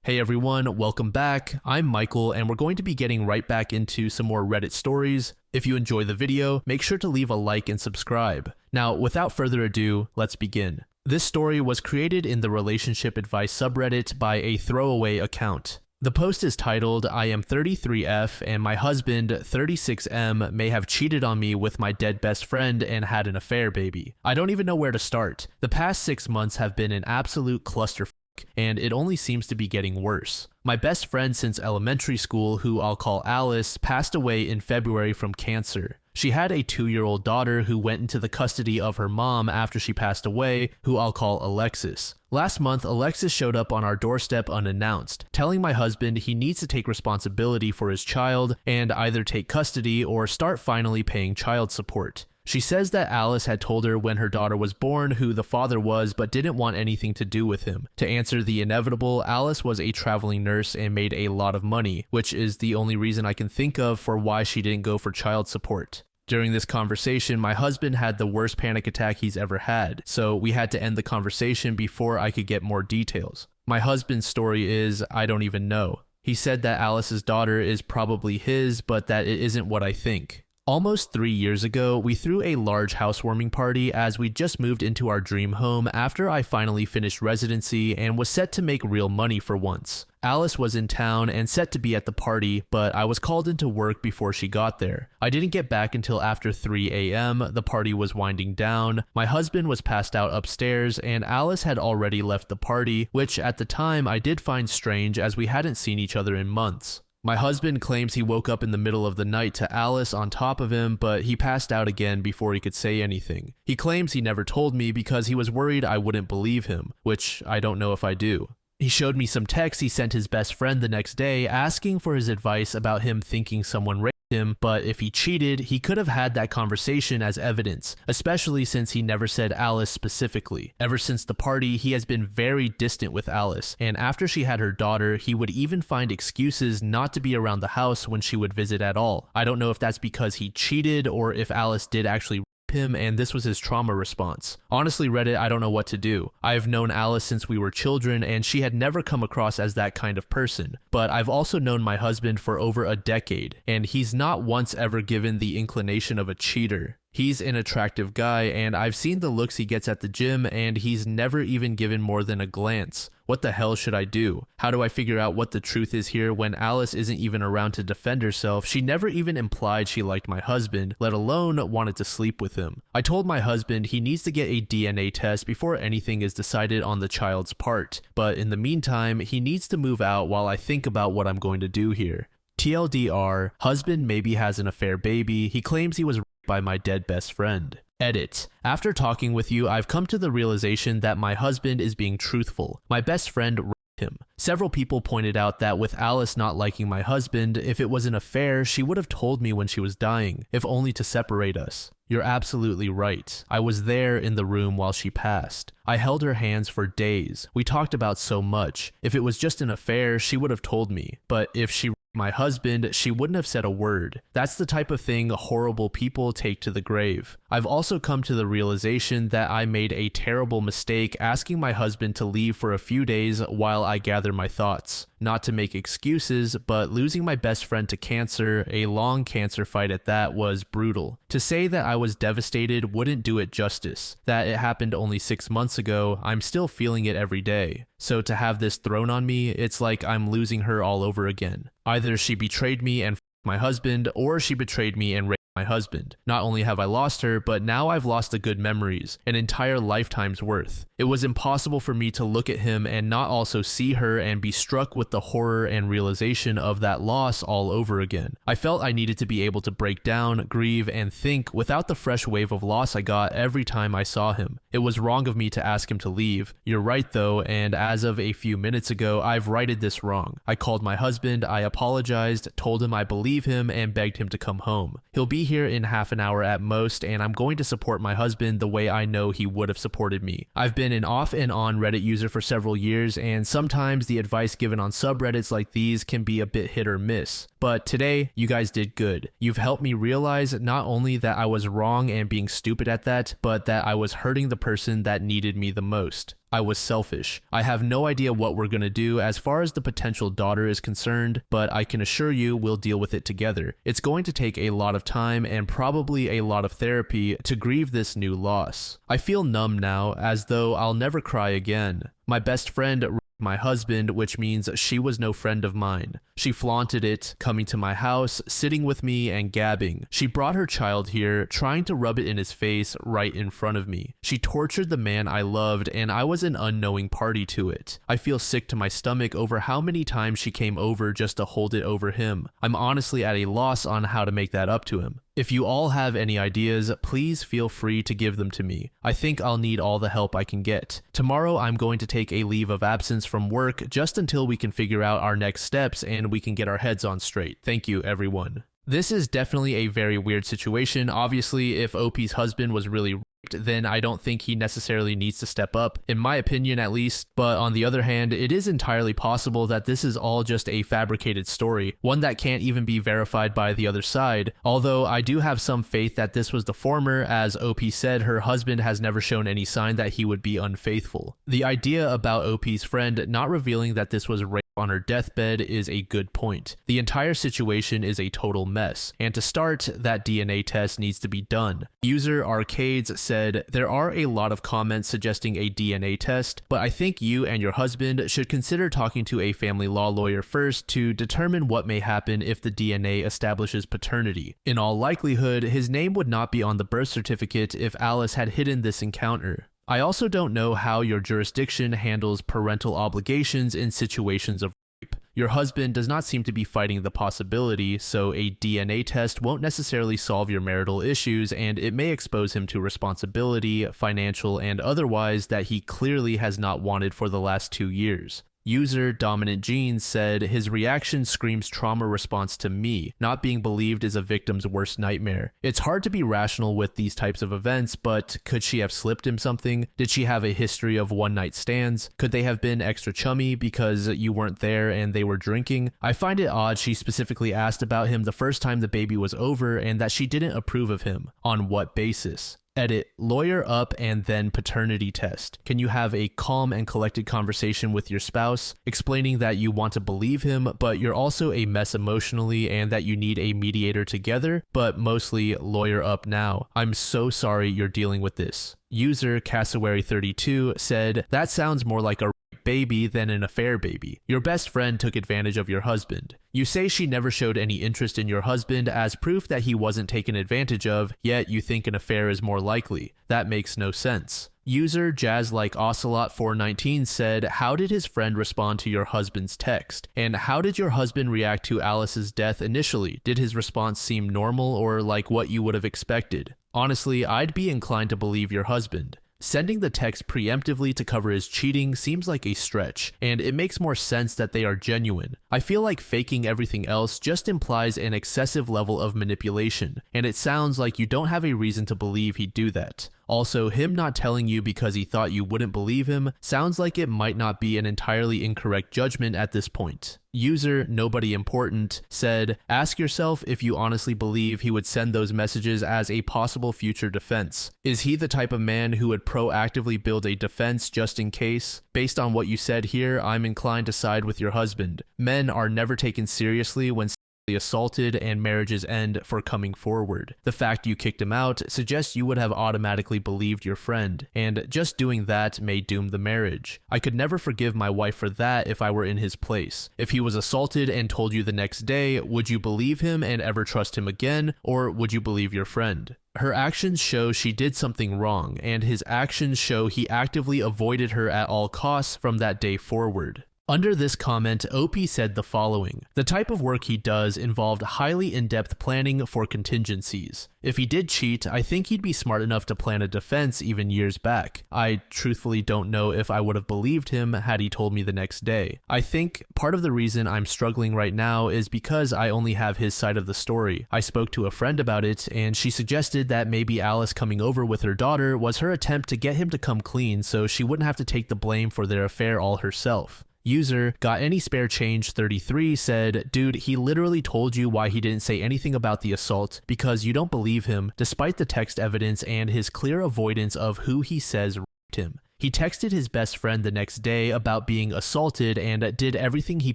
Hey everyone, welcome back. I'm Michael and we're going to be getting right back into some more Reddit stories. If you enjoy the video, make sure to leave a like and subscribe. Now, without further ado, let's begin. This story was created in the Relationship Advice subreddit by a throwaway account. The post is titled, I am 33F and my husband, 36M, may have cheated on me with my dead best friend and had an affair baby. I don't even know where to start. The past 6 months have been an absolute clusterfuck, and it only seems to be getting worse. My best friend since elementary school, who I'll call Alice, passed away in February from cancer. She had a 2-year-old daughter who went into the custody of her mom after she passed away, who I'll call Alexis. Last month, Alexis showed up on our doorstep unannounced, telling my husband he needs to take responsibility for his child and either take custody or start finally paying child support. She says that Alice had told her when her daughter was born who the father was but didn't want anything to do with him. To answer the inevitable, Alice was a traveling nurse and made a lot of money, which is the only reason I can think of for why she didn't go for child support. During this conversation, my husband had the worst panic attack he's ever had, so we had to end the conversation before I could get more details. My husband's story is, I don't even know. He said that Alice's daughter is probably his, but that it isn't what I think. Almost 3 years ago, we threw a large housewarming party as we just moved into our dream home after I finally finished residency and was set to make real money for once. Alice was in town and set to be at the party, but I was called into work before she got there. I didn't get back until after 3 a.m., the party was winding down, my husband was passed out upstairs, and Alice had already left the party, which at the time I did find strange as we hadn't seen each other in months. My husband claims he woke up in the middle of the night to Alice on top of him, but he passed out again before he could say anything. He claims he never told me because he was worried I wouldn't believe him, which I don't know if I do. He showed me some texts he sent his best friend the next day asking for his advice about him thinking someone raped him, but if he cheated, he could have had that conversation as evidence, especially since he never said Alice specifically. Ever since the party, he has been very distant with Alice, and after she had her daughter, he would even find excuses not to be around the house when she would visit at all. I don't know if that's because he cheated or if Alice did actually him and this was his trauma response. Honestly, Reddit, I don't know what to do. I've known Alice since we were children and she had never come across as that kind of person, but I've also known my husband for over a decade and he's not once ever given the inclination of a cheater. He's an attractive guy and I've seen the looks he gets at the gym and he's never even given more than a glance. What the hell should I do? How do I figure out what the truth is here when Alice isn't even around to defend herself? She never even implied she liked my husband, let alone wanted to sleep with him. I told my husband he needs to get a DNA test before anything is decided on the child's part, but in the meantime, he needs to move out while I think about what I'm going to do here. TLDR, husband maybe has an affair baby, he claims he was raped by my dead best friend. Edit. After talking with you, I've come to the realization that my husband is being truthful. My best friend raped him. Several people pointed out that with Alice not liking my husband, if it was an affair, she would have told me when she was dying, if only to separate us. You're absolutely right. I was there in the room while she passed. I held her hands for days. We talked about so much. If it was just an affair, she would have told me. But if she raped my husband, she wouldn't have said a word. That's the type of thing horrible people take to the grave. I've also come to the realization that I made a terrible mistake asking my husband to leave for a few days while I gather my thoughts. Not to make excuses, but losing my best friend to cancer, a long cancer fight at that, was brutal. To say that I was devastated wouldn't do it justice. That it happened only 6 months ago, I'm still feeling it every day. So to have this thrown on me, it's like I'm losing her all over again. Either she betrayed me and my husband, or she betrayed me and raped my husband. Not only have I lost her, but now I've lost the good memories, an entire lifetime's worth. It was impossible for me to look at him and not also see her and be struck with the horror and realization of that loss all over again. I felt I needed to be able to break down, grieve, and think without the fresh wave of loss I got every time I saw him. It was wrong of me to ask him to leave. You're right though, and as of a few minutes ago, I've righted this wrong. I called my husband, I apologized, told him I believe him, and begged him to come home. He'll be here in half an hour at most, and I'm going to support my husband the way I know he would have supported me. I've been an off and on Reddit user for several years, and sometimes the advice given on subreddits like these can be a bit hit or miss. But today, you guys did good. You've helped me realize not only that I was wrong and being stupid at that, but that I was hurting the person that needed me the most. I was selfish. I have no idea what we're gonna do as far as the potential daughter is concerned, but I can assure you we'll deal with it together. It's going to take a lot of time and probably a lot of therapy to grieve this new loss. I feel numb now, as though I'll never cry again. My best friend my husband, which means she was no friend of mine. She flaunted it, coming to my house, sitting with me and gabbing. She brought her child here, trying to rub it in his face right in front of me. She tortured the man I loved, and I was an unknowing party to it. I feel sick to my stomach over how many times she came over just to hold it over him. I'm honestly at a loss on how to make that up to him. If you all have any ideas, please feel free to give them to me. I think I'll need all the help I can get. Tomorrow I'm going to take a leave of absence from work just until we can figure out our next steps and we can get our heads on straight. Thank you, everyone. This is definitely a very weird situation. Obviously, if OP's husband was really raped, then I don't think he necessarily needs to step up, in my opinion at least. But on the other hand, it is entirely possible that this is all just a fabricated story, one that can't even be verified by the other side, although I do have some faith that this was the former. As OP said, her husband has never shown any sign that he would be unfaithful. The idea about OP's friend not revealing that this was rape on her deathbed is a good point. The entire situation is a total mess, and to start, that DNA test needs to be done. User Arcades said, there are a lot of comments suggesting a DNA test, but I think you and your husband should consider talking to a family law lawyer first to determine what may happen if the DNA establishes paternity. In all likelihood, his name would not be on the birth certificate if Alice had hidden this encounter. I also don't know how your jurisdiction handles parental obligations in situations of rape. Your husband does not seem to be fighting the possibility, so a DNA test won't necessarily solve your marital issues, and it may expose him to responsibility, financial and otherwise, that he clearly has not wanted for the last 2 years. User Dominant Genes said, his reaction screams trauma response to me. Not being believed is a victim's worst nightmare. It's hard to be rational with these types of events, but could she have slipped him something? Did she have a history of one-night stands? Could they have been extra chummy because you weren't there and they were drinking? I find it odd she specifically asked about him the first time the baby was over and that she didn't approve of him. On what basis? Edit, lawyer up and then paternity test. Can you have a calm and collected conversation with your spouse, explaining that you want to believe him, but you're also a mess emotionally and that you need a mediator together, but mostly lawyer up now. I'm so sorry you're dealing with this. User Cassowary32 said, that sounds more like a baby than an affair baby. Your best friend took advantage of your husband. You say she never showed any interest in your husband as proof that he wasn't taken advantage of, yet you think an affair is more likely. That makes no sense. User JazzLikeOcelot419 said, how did his friend respond to your husband's text? And how did your husband react to Alice's death initially? Did his response seem normal or like what you would have expected? Honestly, I'd be inclined to believe your husband. Sending the text preemptively to cover his cheating seems like a stretch, and it makes more sense that they are genuine. I feel like faking everything else just implies an excessive level of manipulation, and it sounds like you don't have a reason to believe he'd do that. Also, him not telling you because he thought you wouldn't believe him sounds like it might not be an entirely incorrect judgment at this point. User Nobody Important said, ask yourself if you honestly believe he would send those messages as a possible future defense. Is he the type of man who would proactively build a defense just in case? Based on what you said here, I'm inclined to side with your husband. Men are never taken seriously when assaulted and marriages end for coming forward. The fact you kicked him out suggests you would have automatically believed your friend, and just doing that may doom the marriage. I could never forgive my wife for that if I were in his place. If he was assaulted and told you the next day, would you believe him and ever trust him again, or would you believe your friend? Her actions show she did something wrong, and his actions show he actively avoided her at all costs from that day forward. Under this comment, OP said the following: the type of work he does involved highly in-depth planning for contingencies. If he did cheat, I think he'd be smart enough to plan a defense even years back. I truthfully don't know if I would have believed him had he told me the next day. I think part of the reason I'm struggling right now is because I only have his side of the story. I spoke to a friend about it, and she suggested that maybe Alice coming over with her daughter was her attempt to get him to come clean so she wouldn't have to take the blame for their affair all herself. User Got Any Spare Change 33 said, dude, he literally told you why he didn't say anything about the assault because you don't believe him despite the text evidence and his clear avoidance of who he says raped him. He texted his best friend the next day about being assaulted and did everything he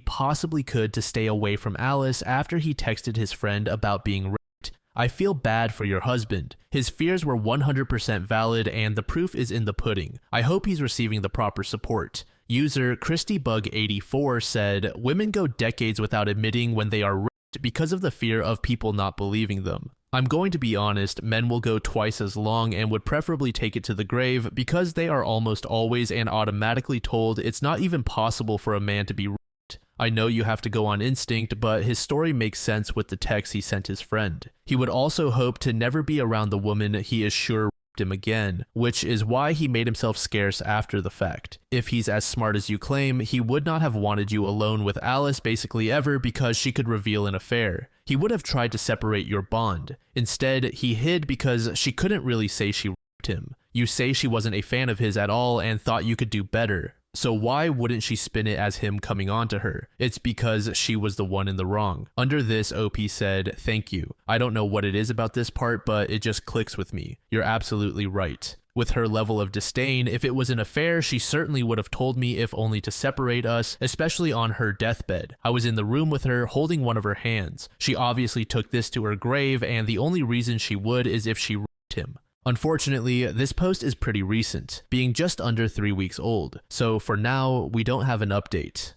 possibly could to stay away from Alice after he texted his friend about being raped. I feel bad for your husband. His fears were 100% valid and the proof is in the pudding. I hope he's receiving the proper support. User ChristyBug84 said, women go decades without admitting when they are raped because of the fear of people not believing them. I'm going to be honest, men will go twice as long and would preferably take it to the grave because they are almost always and automatically told it's not even possible for a man to be raped. I know you have to go on instinct, but his story makes sense with the text he sent his friend. He would also hope to never be around the woman he is sure raped him again, which is why he made himself scarce after the fact. If he's as smart as you claim, he would not have wanted you alone with Alice basically ever because she could reveal an affair. He would have tried to separate your bond. Instead, he hid because she couldn't really say she raped him. You say she wasn't a fan of his at all and thought you could do better. So why wouldn't she spin it as him coming on to her? It's because she was the one in the wrong. Under this, OP said, thank you. I don't know what it is about this part, but it just clicks with me. You're absolutely right. With her level of disdain, if it was an affair, she certainly would have told me if only to separate us, especially on her deathbed. I was in the room with her, holding one of her hands. She obviously took this to her grave, and the only reason she would is if she raped him. Unfortunately, this post is pretty recent, being just under 3 weeks old, so for now, we don't have an update.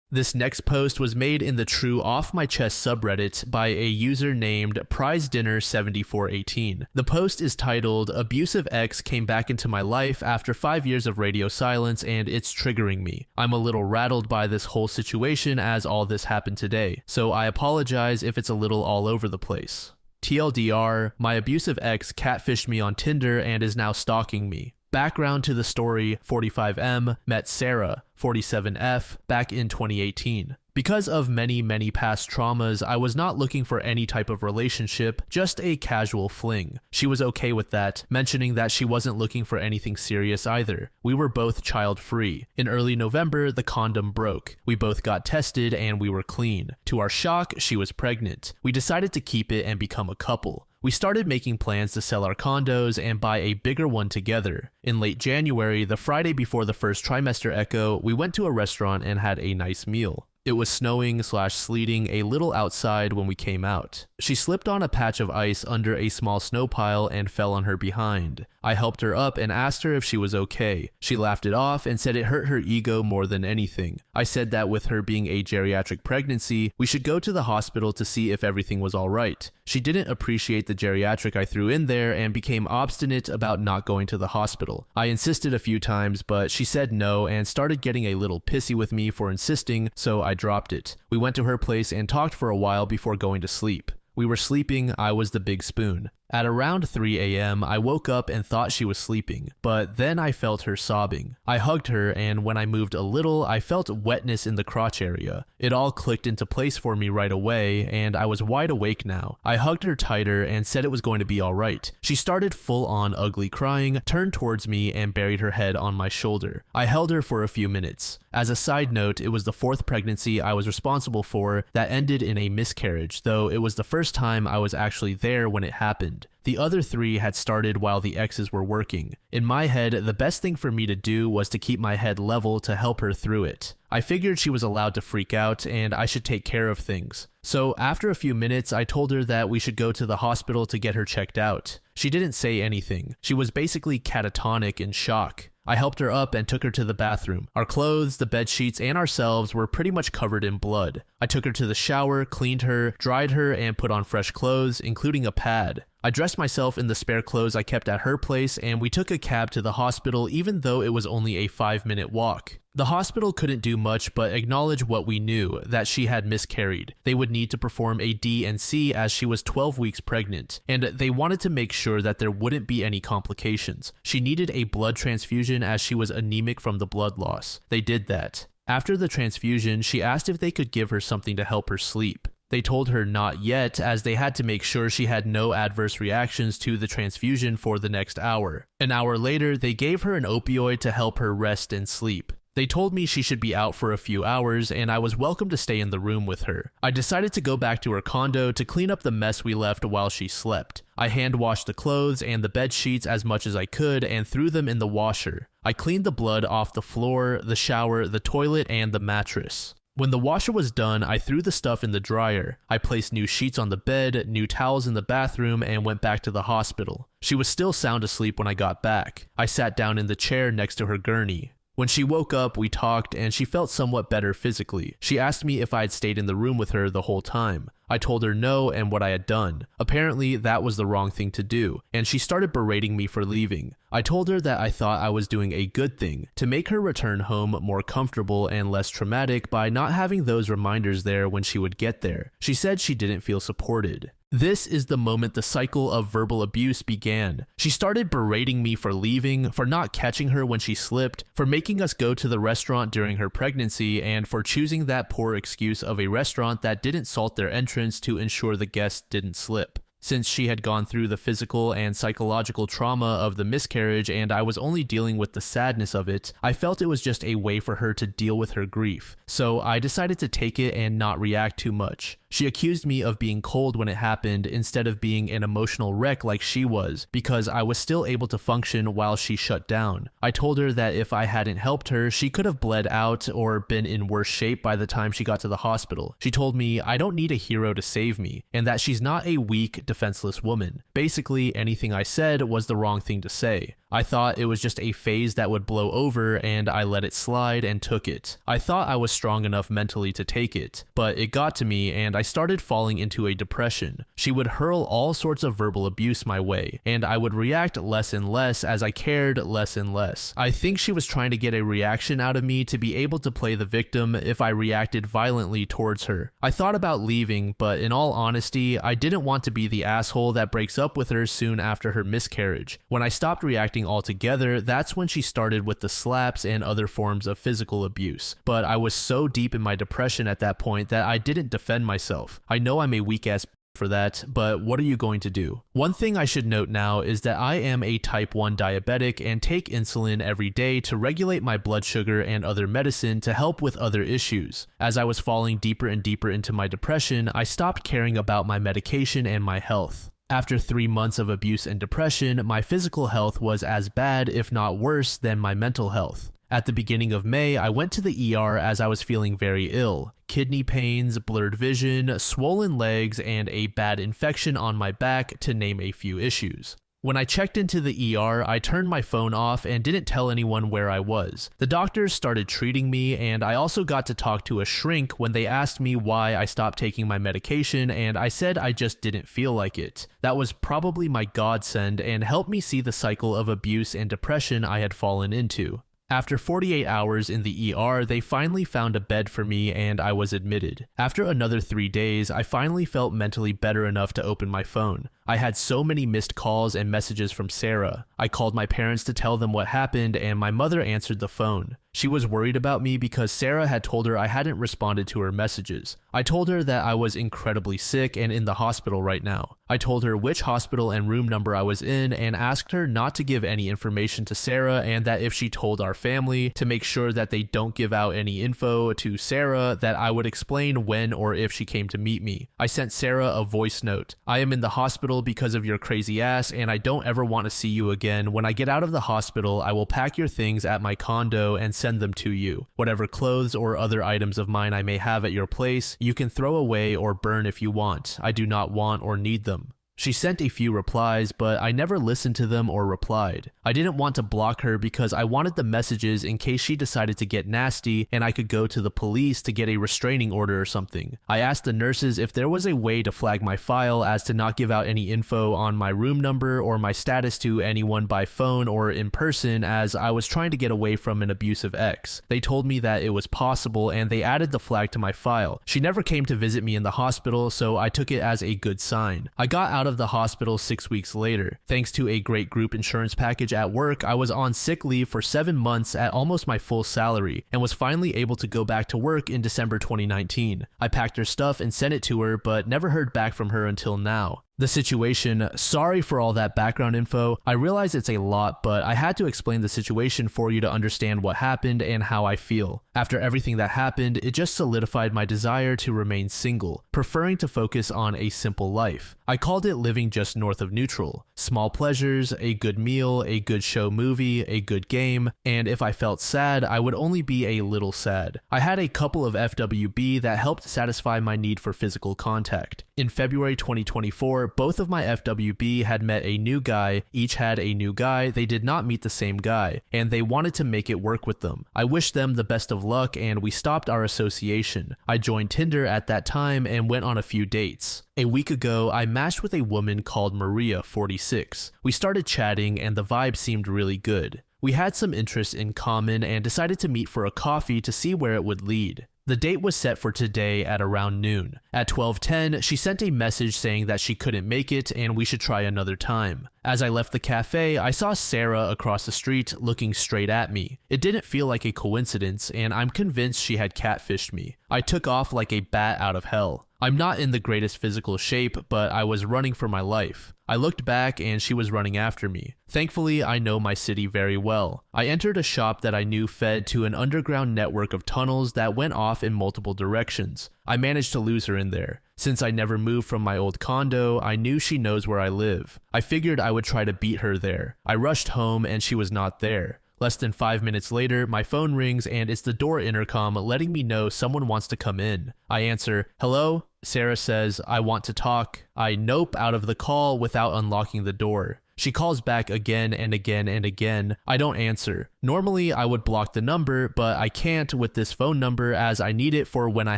This next post was made in the True Off My Chest subreddit by a user named PrizeDinner7418. The post is titled, Abusive Ex Came Back Into My Life After 5 Years of Radio Silence and It's Triggering Me. I'm a little rattled by this whole situation as all this happened today, so I apologize if it's a little all over the place. TLDR, my abusive ex catfished me on Tinder and is now stalking me. Background to the story, 45M met Sarah, 47F, back in 2018. Because of many past traumas, I was not looking for any type of relationship, just a casual fling. She was okay with that, mentioning that she wasn't looking for anything serious either. We were both child-free. In early November, the condom broke. We both got tested and we were clean. To our shock, she was pregnant. We decided to keep it and become a couple. We started making plans to sell our condos and buy a bigger one together. In late January, the Friday before the first trimester echo, we went to a restaurant and had a nice meal. It was snowing/sleeting a little outside when we came out. She slipped on a patch of ice under a small snow pile and fell on her behind. I helped her up and asked her if she was okay. She laughed it off and said it hurt her ego more than anything. I said that with her being a geriatric pregnancy, we should go to the hospital to see if everything was alright. She didn't appreciate the geriatric I threw in there and became obstinate about not going to the hospital. I insisted a few times, but she said no and started getting a little pissy with me for insisting, so I dropped it. We went to her place and talked for a while before going to sleep. We were sleeping, I was the big spoon. At around 3 a.m., I woke up and thought she was sleeping, but then I felt her sobbing. I hugged her, and when I moved a little, I felt wetness in the crotch area. It all clicked into place for me right away, and I was wide awake now. I hugged her tighter and said it was going to be alright. She started full-on ugly crying, turned towards me, and buried her head on my shoulder. I held her for a few minutes. As a side note, it was the 4th pregnancy I was responsible for that ended in a miscarriage, though it was the first time I was actually there when it happened. The other 3 had started while the exes were working. In my head, the best thing for me to do was to keep my head level to help her through it. I figured she was allowed to freak out and I should take care of things. So after a few minutes, I told her that we should go to the hospital to get her checked out. She didn't say anything. She was basically catatonic in shock. I helped her up and took her to the bathroom. Our clothes, the bed sheets, and ourselves were pretty much covered in blood. I took her to the shower, cleaned her, dried her, and put on fresh clothes, including a pad. I dressed myself in the spare clothes I kept at her place, and we took a cab to the hospital even though it was only a 5-minute walk. The hospital couldn't do much but acknowledge what we knew, that she had miscarried. They would need to perform a D&C as she was 12 weeks pregnant, and they wanted to make sure that there wouldn't be any complications. She needed a blood transfusion as she was anemic from the blood loss. They did that. After the transfusion, she asked if they could give her something to help her sleep. They told her not yet, as they had to make sure she had no adverse reactions to the transfusion for the next hour. An hour later, they gave her an opioid to help her rest and sleep. They told me she should be out for a few hours and I was welcome to stay in the room with her. I decided to go back to her condo to clean up the mess we left while she slept. I hand washed the clothes and the bed sheets as much as I could and threw them in the washer. I cleaned the blood off the floor, the shower, the toilet, and the mattress. When the washer was done, I threw the stuff in the dryer. I placed new sheets on the bed, new towels in the bathroom, and went back to the hospital. She was still sound asleep when I got back. I sat down in the chair next to her gurney. When she woke up, we talked, and she felt somewhat better physically. She asked me if I had stayed in the room with her the whole time. I told her no and what I had done. Apparently, that was the wrong thing to do, and she started berating me for leaving. I told her that I thought I was doing a good thing, to make her return home more comfortable and less traumatic by not having those reminders there when she would get there. She said she didn't feel supported. This is the moment the cycle of verbal abuse began. She started berating me for leaving, for not catching her when she slipped, for making us go to the restaurant during her pregnancy, and for choosing that poor excuse of a restaurant that didn't salt their entrance to ensure the guests didn't slip. Since she had gone through the physical and psychological trauma of the miscarriage and I was only dealing with the sadness of it, I felt it was just a way for her to deal with her grief. So I decided to take it and not react too much. She accused me of being cold when it happened instead of being an emotional wreck like she was, because I was still able to function while she shut down. I told her that if I hadn't helped her, she could have bled out or been in worse shape by the time she got to the hospital. She told me I don't need a hero to save me, and that she's not a weak, defenseless woman. Basically, anything I said was the wrong thing to say. I thought it was just a phase that would blow over and I let it slide and took it. I thought I was strong enough mentally to take it, but it got to me and I started falling into a depression. She would hurl all sorts of verbal abuse my way, and I would react less and less as I cared less and less. I think she was trying to get a reaction out of me to be able to play the victim if I reacted violently towards her. I thought about leaving, but in all honesty, I didn't want to be the asshole that breaks up with her soon after her miscarriage. When I stopped reacting altogether, that's when she started with the slaps and other forms of physical abuse. But I was so deep in my depression at that point that I didn't defend myself. I know I'm a weak ass for that, but what are you going to do? One thing I should note now is that I am a type 1 diabetic and take insulin every day to regulate my blood sugar and other medicine to help with other issues. As I was falling deeper and deeper into my depression, I stopped caring about my medication and my health. After 3 months of abuse and depression, my physical health was as bad, if not worse, than my mental health. At the beginning of May, I went to the ER as I was feeling very ill. Kidney pains, blurred vision, swollen legs, and a bad infection on my back, to name a few issues. When I checked into the ER, I turned my phone off and didn't tell anyone where I was. The doctors started treating me, and I also got to talk to a shrink when they asked me why I stopped taking my medication, and I said I just didn't feel like it. That was probably my godsend and helped me see the cycle of abuse and depression I had fallen into. After 48 hours in the ER, they finally found a bed for me and I was admitted. After another 3 days, I finally felt mentally better enough to open my phone. I had so many missed calls and messages from Sarah. I called my parents to tell them what happened and my mother answered the phone. She was worried about me because Sarah had told her I hadn't responded to her messages. I told her that I was incredibly sick and in the hospital right now. I told her which hospital and room number I was in and asked her not to give any information to Sarah, and that if she told our family to make sure that they don't give out any info to Sarah, that I would explain when or if she came to meet me. I sent Sarah a voice note. I am in the hospital because of your crazy ass and I don't ever want to see you again. When I get out of the hospital, I will pack your things at my condo and send them to you. Whatever clothes or other items of mine I may have at your place, you can throw away or burn if you want. I do not want or need them. She sent a few replies, but I never listened to them or replied. I didn't want to block her because I wanted the messages in case she decided to get nasty and I could go to the police to get a restraining order or something. I asked the nurses if there was a way to flag my file as to not give out any info on my room number or my status to anyone by phone or in person, as I was trying to get away from an abusive ex. They told me that it was possible and they added the flag to my file. She never came to visit me in the hospital, so I took it as a good sign. I got out of the hospital 6 weeks later. Thanks to a great group insurance package at work, I was on sick leave for 7 months at almost my full salary and was finally able to go back to work in December 2019. I packed her stuff and sent it to her, but never heard back from her until now. The situation, sorry for all that background info. I realize it's a lot, but I had to explain the situation for you to understand what happened and how I feel. After everything that happened, it just solidified my desire to remain single, preferring to focus on a simple life. I called it living just north of neutral. Small pleasures, a good meal, a good show movie, a good game, and if I felt sad, I would only be a little sad. I had a couple of FWB that helped satisfy my need for physical contact. In February 2024, both of my FWB had met a new guy, each had a new guy, they did not meet the same guy, and they wanted to make it work with them. I wished them the best of luck and we stopped our association. I joined Tinder at that time and went on a few dates. A week ago, I matched with a woman called Maria, 46. We started chatting and the vibe seemed really good. We had some interests in common and decided to meet for a coffee to see where it would lead. The date was set for today at around noon. At 12:10, she sent a message saying that she couldn't make it and we should try another time. As I left the cafe, I saw Sarah across the street looking straight at me. It didn't feel like a coincidence, and I'm convinced she had catfished me. I took off like a bat out of hell. I'm not in the greatest physical shape, but I was running for my life. I looked back and she was running after me. Thankfully, I know my city very well. I entered a shop that I knew fed to an underground network of tunnels that went off in multiple directions. I managed to lose her in there. Since I never moved from my old condo, I knew she knows where I live. I figured I would try to beat her there. I rushed home and she was not there. Less than 5 minutes later, my phone rings and it's the door intercom letting me know someone wants to come in. I answer, "Hello?" Sarah says, "I want to talk." I nope out of the call without unlocking the door. She calls back again and again and again. I don't answer. Normally, I would block the number, but I can't with this phone number as I need it for when I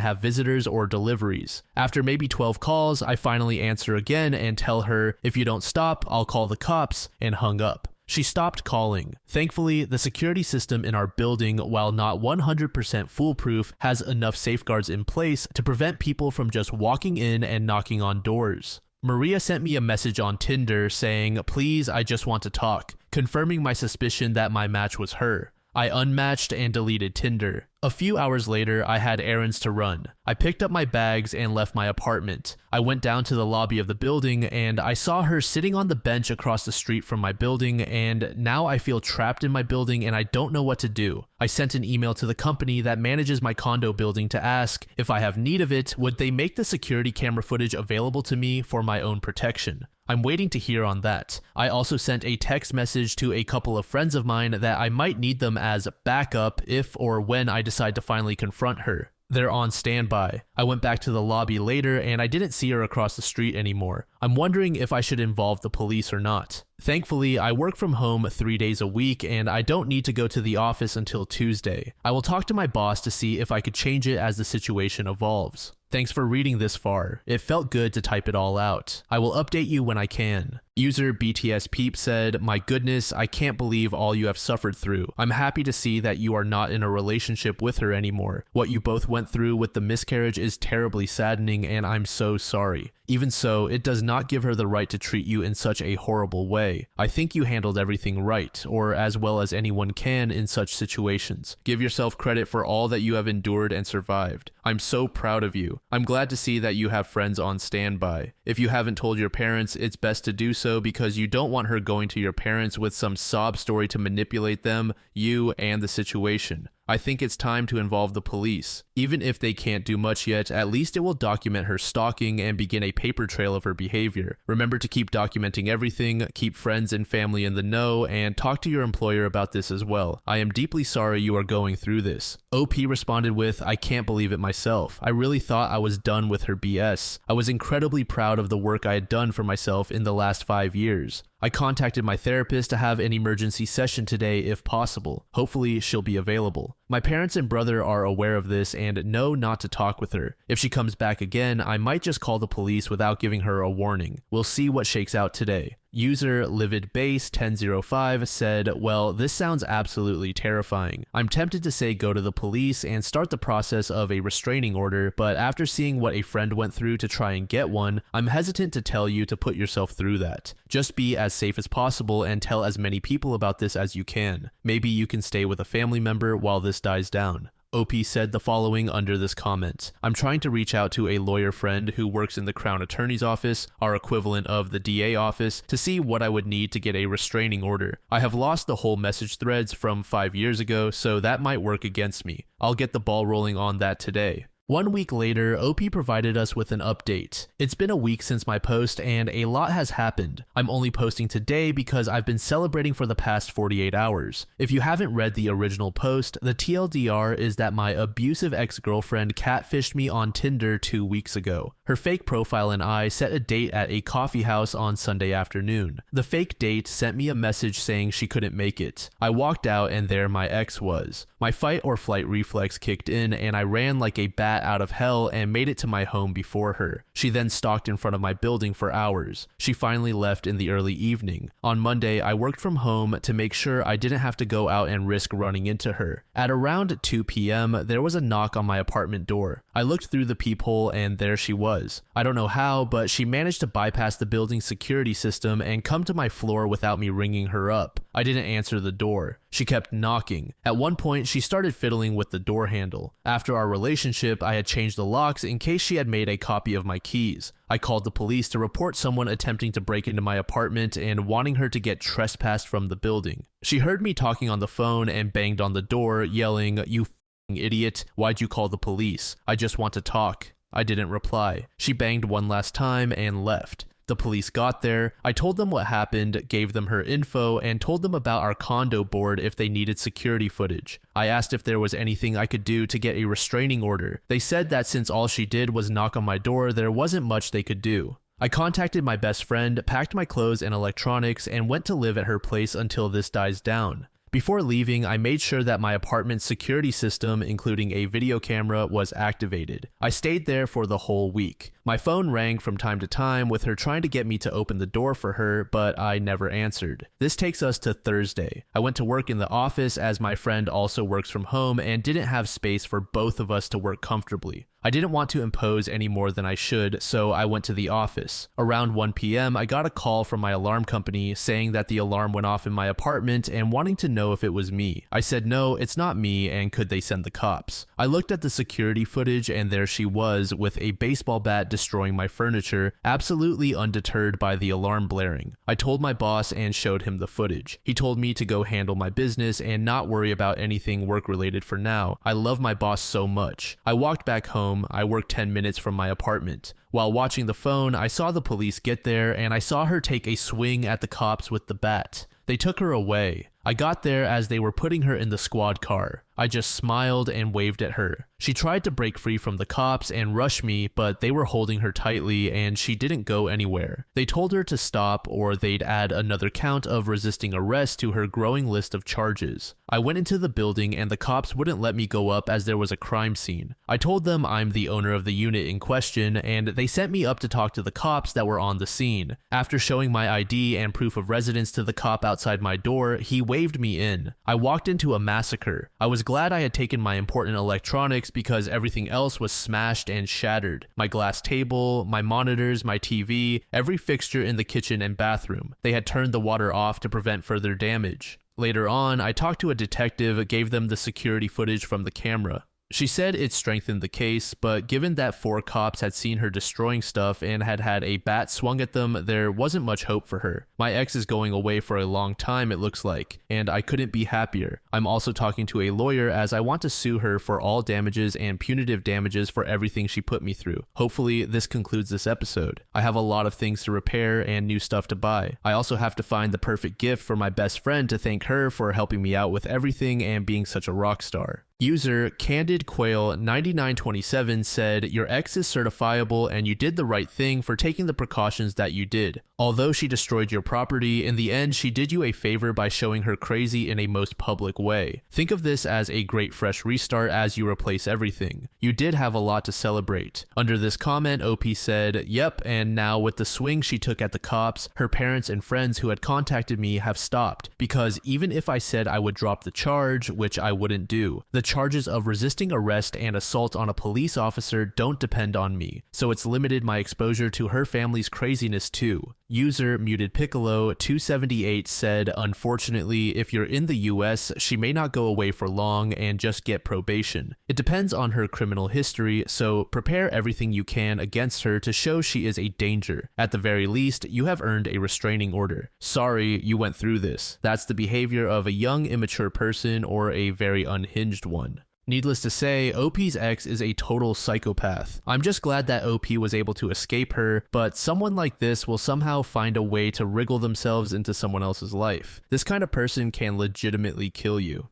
have visitors or deliveries. After maybe 12 calls, I finally answer again and tell her, "If you don't stop, I'll call the cops," and hung up. She stopped calling. Thankfully, the security system in our building, while not 100% foolproof, has enough safeguards in place to prevent people from just walking in and knocking on doors. Maria sent me a message on Tinder saying, "Please, I just want to talk," confirming my suspicion that my match was her. I unmatched and deleted Tinder. A few hours later, I had errands to run. I picked up my bags and left my apartment. I went down to the lobby of the building and I saw her sitting on the bench across the street from my building, and now I feel trapped in my building and I don't know what to do. I sent an email to the company that manages my condo building to ask if I have need of it, would they make the security camera footage available to me for my own protection? I'm waiting to hear on that. I also sent a text message to a couple of friends of mine that I might need them as backup if or when I decide to finally confront her. They're on standby. I went back to the lobby later and I didn't see her across the street anymore. I'm wondering if I should involve the police or not. Thankfully, I work from home 3 days a week and I don't need to go to the office until Tuesday. I will talk to my boss to see if I could change it as the situation evolves. Thanks for reading this far. It felt good to type it all out. I will update you when I can. User BTS Peep said, "My goodness, I can't believe all you have suffered through. I'm happy to see that you are not in a relationship with her anymore. What you both went through with the miscarriage is terribly saddening and I'm so sorry. Even so, it does not give her the right to treat you in such a horrible way. I think you handled everything right, or as well as anyone can in such situations. Give yourself credit for all that you have endured and survived. I'm so proud of you. I'm glad to see that you have friends on standby. If you haven't told your parents, it's best to do so because you don't want her going to your parents with some sob story to manipulate them, you, and the situation. I think it's time to involve the police. Even if they can't do much yet, at least it will document her stalking and begin a paper trail of her behavior. Remember to keep documenting everything, keep friends and family in the know, and talk to your employer about this as well. I am deeply sorry you are going through this." OP responded with, "I can't believe it myself. I really thought I was done with her BS. I was incredibly proud of the work I had done for myself in the last 5 years. I contacted my therapist to have an emergency session today if possible. Hopefully she'll be available. My parents and brother are aware of this and know not to talk with her. If she comes back again, I might just call the police without giving her a warning. We'll see what shakes out today." User LividBase1005 said, "Well, this sounds absolutely terrifying. I'm tempted to say go to the police and start the process of a restraining order, but after seeing what a friend went through to try and get one, I'm hesitant to tell you to put yourself through that. Just be as safe as possible and tell as many people about this as you can. Maybe you can stay with a family member while this dies down." OP said the following under this comment. I'm trying to reach out to a lawyer friend who works in the Crown Attorney's office, our equivalent of the DA office, to see what I would need to get a restraining order. I have lost the whole message threads from 5 years ago, so that might work against me. I'll get the ball rolling on that today. 1 week later, OP provided us with an update. It's been a week since my post and a lot has happened. I'm only posting today because I've been celebrating for the past 48 hours. If you haven't read the original post, the TLDR is that my abusive ex-girlfriend catfished me on Tinder 2 weeks ago. Her fake profile and I set a date at a coffee house on Sunday afternoon. The fake date sent me a message saying she couldn't make it. I walked out and there my ex was. My fight or flight reflex kicked in and I ran like a bat out of hell and made it to my home before her. She then stalked in front of my building for hours. She finally left in the early evening. On Monday, I worked from home to make sure I didn't have to go out and risk running into her. At around 2 p.m., there was a knock on my apartment door. I looked through the peephole and there she was. I don't know how, but she managed to bypass the building's security system and come to my floor without me ringing her up. I didn't answer the door. She kept knocking. At one point, she started fiddling with the door handle. After our relationship, I had changed the locks in case she had made a copy of my keys. I called the police to report someone attempting to break into my apartment and wanting her to get trespassed from the building. She heard me talking on the phone and banged on the door, yelling, "You f***ing idiot, why'd you call the police? I just want to talk." I didn't reply. She banged one last time and left. The police got there. I told them what happened, gave them her info, and told them about our condo board if they needed security footage. I asked if there was anything I could do to get a restraining order. They said that since all she did was knock on my door, there wasn't much they could do. I contacted my best friend, packed my clothes and electronics, and went to live at her place until this dies down. Before leaving, I made sure that my apartment's security system, including a video camera, was activated. I stayed there for the whole week. My phone rang from time to time with her trying to get me to open the door for her, but I never answered. This takes us to Thursday. I went to work in the office as my friend also works from home and didn't have space for both of us to work comfortably. I didn't want to impose any more than I should, so I went to the office. Around 1 p.m., I got a call from my alarm company saying that the alarm went off in my apartment and wanting to know if it was me. I said no, it's not me, and could they send the cops? I looked at the security footage and there she was with a baseball bat destroying my furniture, absolutely undeterred by the alarm blaring. I told my boss and showed him the footage. He told me to go handle my business and not worry about anything work-related for now. I love my boss so much. I walked back home. I worked 10 minutes from my apartment. While watching the phone, I saw the police get there and I saw her take a swing at the cops with the bat. They took her away. I got there as they were putting her in the squad car. I just smiled and waved at her. She tried to break free from the cops and rush me, but they were holding her tightly and she didn't go anywhere. They told her to stop or they'd add another count of resisting arrest to her growing list of charges. I went into the building and the cops wouldn't let me go up as there was a crime scene. I told them I'm the owner of the unit in question and they sent me up to talk to the cops that were on the scene. After showing my ID and proof of residence to the cop outside my door, he waved me in. I walked into a massacre. I was glad I had taken my important electronics because everything else was smashed and shattered. My glass table, my monitors, my TV, every fixture in the kitchen and bathroom. They had turned the water off to prevent further damage. Later on, I talked to a detective, gave them the security footage from the camera. She said it strengthened the case, but given that 4 cops had seen her destroying stuff and had had a bat swung at them, there wasn't much hope for her. My ex is going away for a long time, it looks like, and I couldn't be happier. I'm also talking to a lawyer as I want to sue her for all damages and punitive damages for everything she put me through. Hopefully, this concludes this episode. I have a lot of things to repair and new stuff to buy. I also have to find the perfect gift for my best friend to thank her for helping me out with everything and being such a rock star. User Candid Quail 9927 said, "Your ex is certifiable and you did the right thing for taking the precautions that you did. Although she destroyed your property, in the end she did you a favor by showing her crazy in a most public way. Think of this as a great fresh restart as you replace everything. You did have a lot to celebrate." Under this comment, OP said, "Yep, and now with the swing she took at the cops, her parents and friends who had contacted me have stopped, because even if I said I would drop the charge, which I wouldn't do, the charges of resisting arrest and assault on a police officer don't depend on me, so it's limited my exposure to her family's craziness too. User Muted Piccolo 278 said, unfortunately, if you're in the US, she may not go away for long and just get probation. It depends on her criminal history, so prepare everything you can against her to show she is a danger. At the very least, you have earned a restraining order. Sorry you went through this. That's the behavior of a young, immature person or a very unhinged one. Needless to say, OP's ex is a total psychopath. I'm just glad that OP was able to escape her, but someone like this will somehow find a way to wriggle themselves into someone else's life. This kind of person can legitimately kill you.